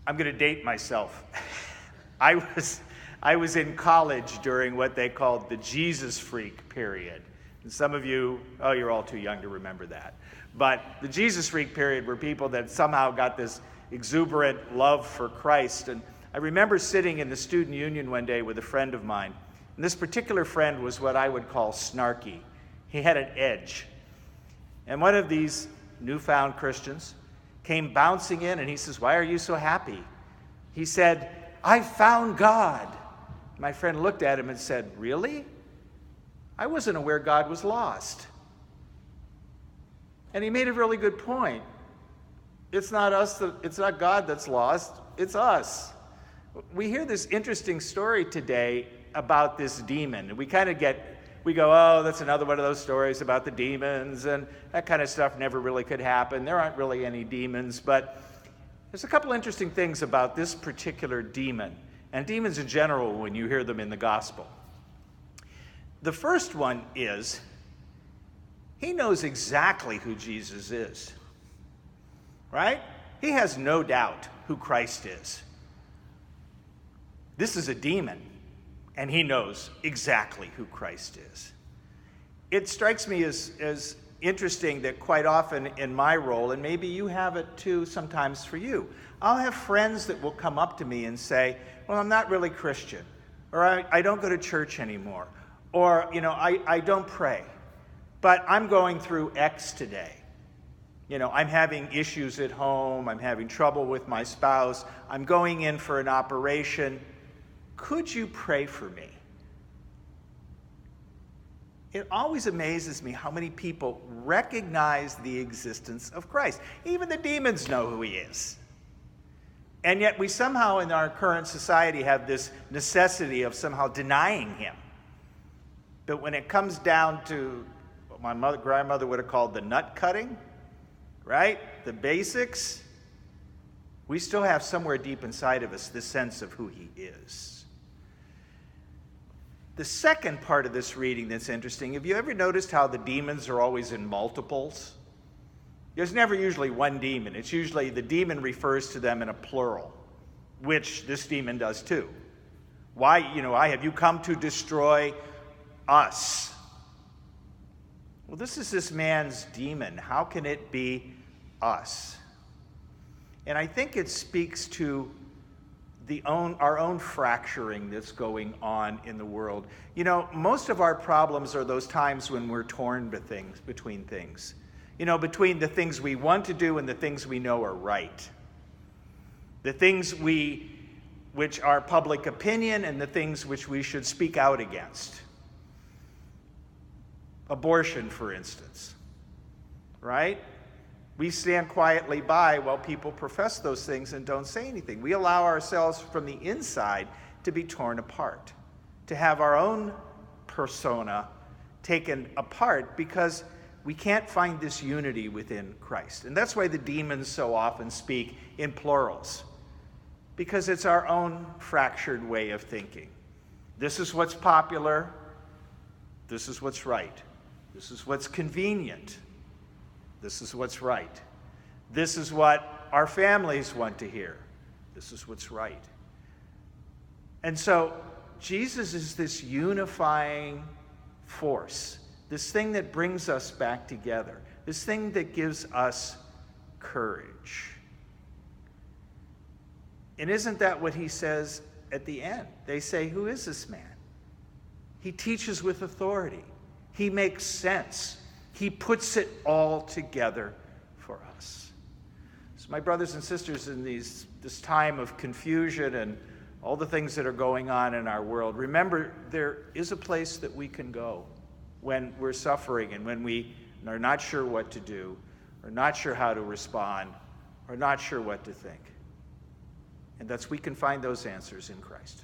I'm going to date myself. I was in college during what they called the Jesus freak period. And some of you, oh, you're all too young to remember that. But the Jesus freak period were people that somehow got this exuberant love for Christ. And I remember sitting in the student union one day with a friend of mine. And this particular friend was what I would call snarky. He had an edge. And one of these newfound Christians came bouncing in and he says, "Why are you so happy?" He said, "I found God." My friend looked at him and said, "Really? I wasn't aware God was lost." And he made a really good point. It's not God that's lost, it's us. We hear this interesting story today about this demon. We go, "Oh, that's another one of those stories about the demons," and that kind of stuff never really could happen. There aren't really any demons, but there's a couple interesting things about this particular demon, and demons in general when you hear them in the gospel. The first one is, he knows exactly who Jesus is, right? He has no doubt who Christ is. This is a demon, and he knows exactly who Christ is. It strikes me as interesting that quite often in my role, and maybe you have it too sometimes for you, I'll have friends that will come up to me and say, "Well, I'm not really Christian," or I don't go to church anymore, or I don't pray, but I'm going through X today. I'm having issues at home, I'm having trouble with my spouse, I'm going in for an operation. Could you pray for me? It always amazes me how many people recognize the existence of Christ. Even the demons know who he is. And yet we somehow in our current society have this necessity of somehow denying him. But when it comes down to what my grandmother would have called the nut cutting, right? The basics, we still have somewhere deep inside of us this sense of who he is. The second part of this reading that's interesting, have you ever noticed how the demons are always in multiples? There's never usually one demon. It's usually the demon refers to them in a plural, which this demon does too. Why, have you come to destroy us? Well, this is this man's demon. How can it be us? And I think it speaks to our own fracturing that's going on in the world. Most of our problems are those times when we're torn between things. Between the things we want to do and the things we know are right. The things which are public opinion and the things which we should speak out against. Abortion, for instance, right? We stand quietly by while people profess those things and don't say anything. We allow ourselves from the inside to be torn apart, to have our own persona taken apart because we can't find this unity within Christ. And that's why the demons so often speak in plurals, because it's our own fractured way of thinking. This is what's popular. This is what's right. This is what's convenient. This is what's right. This is what our families want to hear. This is what's right. And so Jesus is this unifying force, this thing that brings us back together, this thing that gives us courage. And isn't that what he says at the end? They say, "Who is this man? He teaches with authority. He makes sense. He puts it all together for us." So my brothers and sisters, in this time of confusion and all the things that are going on in our world, remember there is a place that we can go when we're suffering and when we are not sure what to do, or not sure how to respond, or not sure what to think. And we can find those answers in Christ.